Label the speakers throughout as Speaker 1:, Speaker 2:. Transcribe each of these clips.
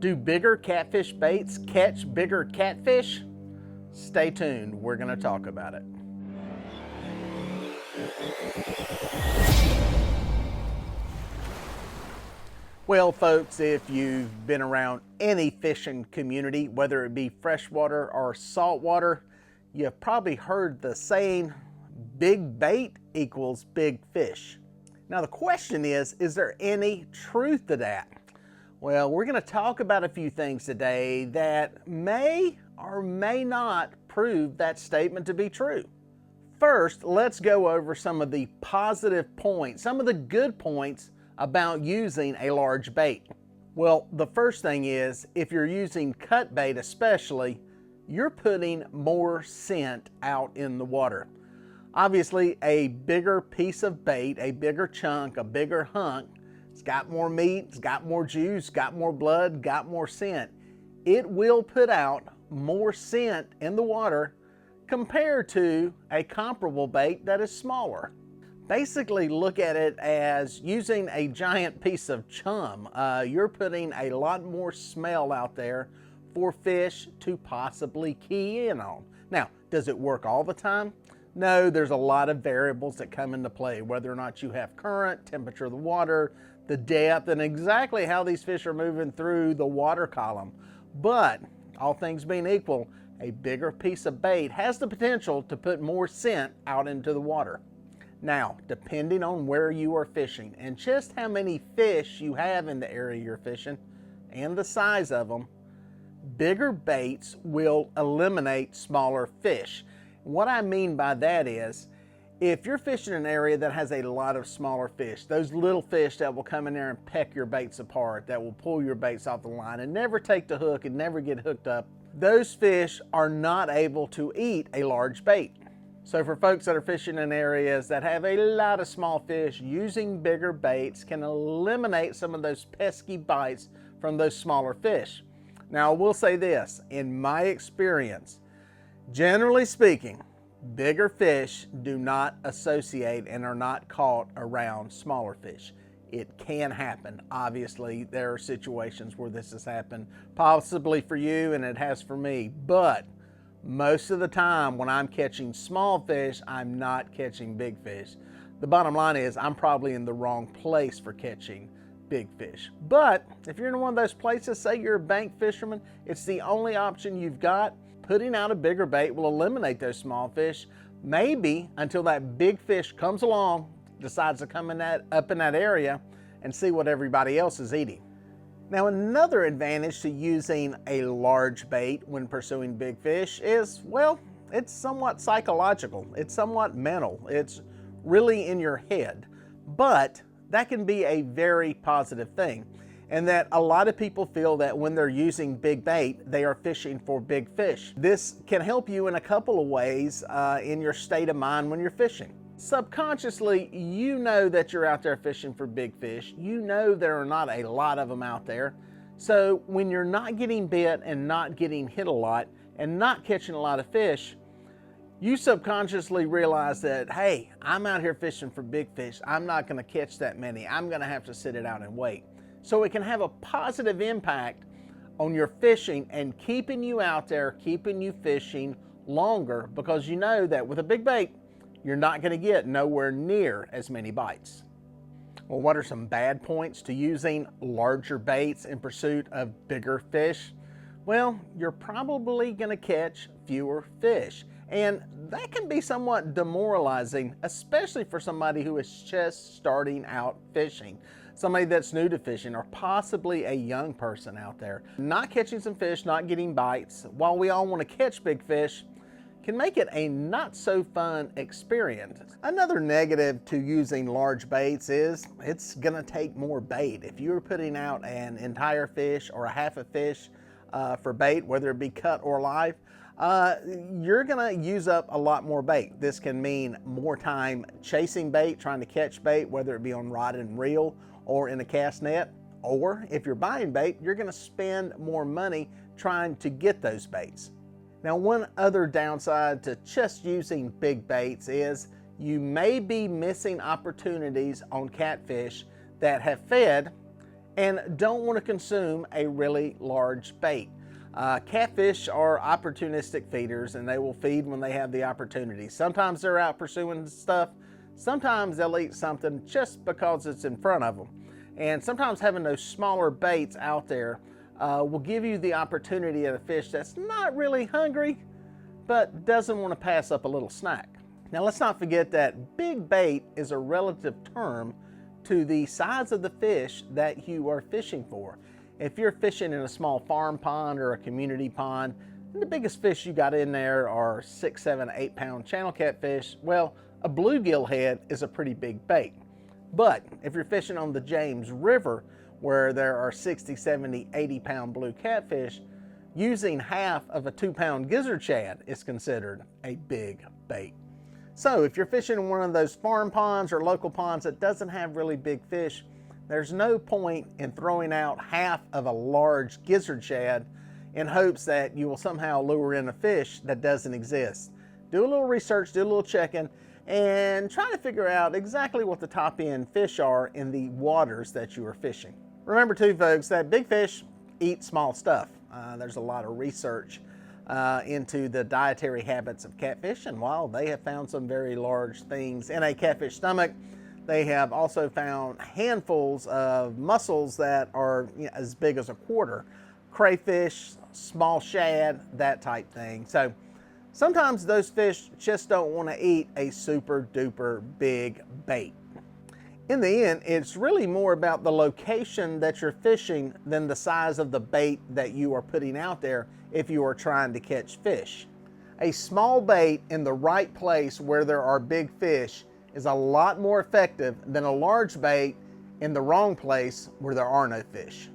Speaker 1: Do bigger catfish baits catch bigger catfish? Stay tuned, we're going to talk about it. Well, folks, if you've been around any fishing community, whether it be freshwater or saltwater, you've probably heard the saying, big bait equals big fish. Now the question is there any truth to that? Well, we're going to talk about a few things today that may or may not prove that statement to be true. First, let's go over some of the positive points, some of the good points about using a large bait. Well, the first thing is, if you're using cut bait especially, you're putting more scent out in the water. Obviously, a bigger piece of bait, a bigger chunk, a bigger hunk, it's got more meat, it's got more juice, got more blood, got more scent. It will put out more scent in the water compared to a comparable bait that is smaller. Basically, look at it as using a giant piece of chum. You're putting a lot more smell out there for fish to possibly key in on. Now, does it work all the time? No, there's a lot of variables that come into play, whether or not you have current, temperature of the water, the depth, and exactly how these fish are moving through the water column. But all things being equal, a bigger piece of bait has the potential to put more scent out into the water. Now, depending on where you are fishing and just how many fish you have in the area you're fishing and the size of them, bigger baits will eliminate smaller fish. What I mean by that is, if you're fishing an area that has a lot of smaller fish, those little fish that will come in there and peck your baits apart, that will pull your baits off the line and never take the hook and never get hooked up, those fish are not able to eat a large bait. So for folks that are fishing in areas that have a lot of small fish, using bigger baits can eliminate some of those pesky bites from those smaller fish. Now I will say this, in my experience, generally speaking, bigger fish do not associate and are not caught around smaller fish. It can happen. Obviously, there are situations where this has happened, possibly for you and it has for me, but most of the time when I'm catching small fish, I'm not catching big fish. The bottom line is I'm probably in the wrong place for catching big fish. But if you're in one of those places, say you're a bank fisherman, it's the only option you've got, putting out a bigger bait will eliminate those small fish, maybe until that big fish comes along, decides to come up in that area and see what everybody else is eating. Now, another advantage to using a large bait when pursuing big fish is, well, it's somewhat psychological. It's somewhat mental. It's really in your head. But that can be a very positive thing, and that a lot of people feel that when they're using big bait, they are fishing for big fish. This can help you in a couple of ways in your state of mind when you're fishing. Subconsciously, you know that you're out there fishing for big fish. You know there are not a lot of them out there. So when you're not getting bit and not getting hit a lot and not catching a lot of fish, you subconsciously realize that, hey, I'm out here fishing for big fish. I'm not going to catch that many. I'm going to have to sit it out and wait. So it can have a positive impact on your fishing and keeping you out there, keeping you fishing longer, because you know that with a big bait, you're not going to get nowhere near as many bites. Well, what are some bad points to using larger baits in pursuit of bigger fish? Well, you're probably going to catch fewer fish, and that can be somewhat demoralizing, especially for somebody who is just starting out fishing, somebody that's new to fishing, or possibly a young person out there. Not catching some fish, not getting bites, while we all want to catch big fish, can make it a not so fun experience. Another negative to using large baits is it's gonna take more bait. If you're putting out an entire fish or a half a fish for bait, whether it be cut or live, you're gonna use up a lot more bait. This can mean more time chasing bait, trying to catch bait, whether it be on rod and reel or in a cast net, or if you're buying bait, you're gonna spend more money trying to get those baits. Now, one other downside to just using big baits is you may be missing opportunities on catfish that have fed and don't want to consume a really large bait. Catfish are opportunistic feeders, and they will feed when they have the opportunity. Sometimes they're out pursuing stuff. Sometimes they'll eat something just because it's in front of them. And sometimes having those smaller baits out there will give you the opportunity at a fish that's not really hungry, but doesn't want to pass up a little snack. Now let's not forget that big bait is a relative term to the size of the fish that you are fishing for. If you're fishing in a small farm pond or a community pond, and the biggest fish you got in there are 6, 7, 8 pound channel catfish, well, a bluegill head is a pretty big bait. But if you're fishing on the James River, where there are 60, 70, 80 pound blue catfish, using half of a 2 pound gizzard shad is considered a big bait. So if you're fishing in one of those farm ponds or local ponds that doesn't have really big fish, there's no point in throwing out half of a large gizzard shad in hopes that you will somehow lure in a fish that doesn't exist. Do a little research, do a little checking, and try to figure out exactly what the top end fish are in the waters that you are fishing. Remember too, folks, that big fish eat small stuff. There's a lot of research into the dietary habits of catfish, and while they have found some very large things in a catfish stomach, they have also found handfuls of mussels that are as big as a quarter, crayfish, small shad, that type thing. So sometimes those fish just don't want to eat a super duper big bait. In the end, it's really more about the location that you're fishing than the size of the bait that you are putting out there if you are trying to catch fish. A small bait in the right place where there are big fish is a lot more effective than a large bait in the wrong place where there are no fish.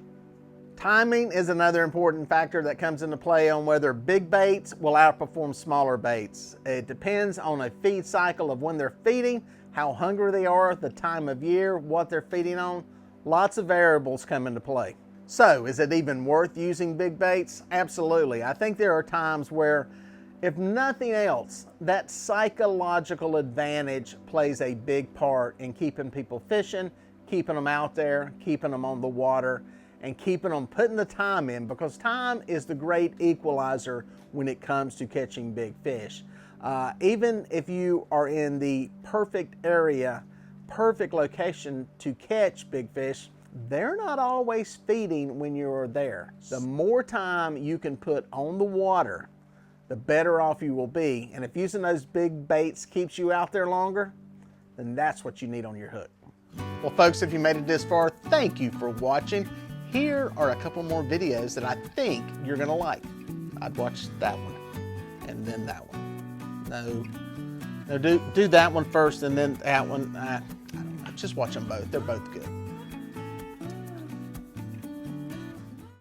Speaker 1: Timing is another important factor that comes into play on whether big baits will outperform smaller baits. It depends on a feed cycle of when they're feeding, how hungry they are, the time of year, what they're feeding on. Lots of variables come into play. So, is it even worth using big baits? Absolutely. I think there are times where, if nothing else, that psychological advantage plays a big part in keeping people fishing, keeping them out there, keeping them on the water, and keeping them putting the time in, because time is the great equalizer when it comes to catching big fish. Even if you are in the perfect area, perfect location to catch big fish, they're not always feeding when you're there. The more time you can put on the water, the better off you will be. And if using those big baits keeps you out there longer, then that's what you need on your hook. Well, folks, if you made it this far, thank you for watching. Here are a couple more videos that I think you're gonna like. I'd watch that one and then that one. No, do that one first and then that one. I don't know, just watch them both. They're both good.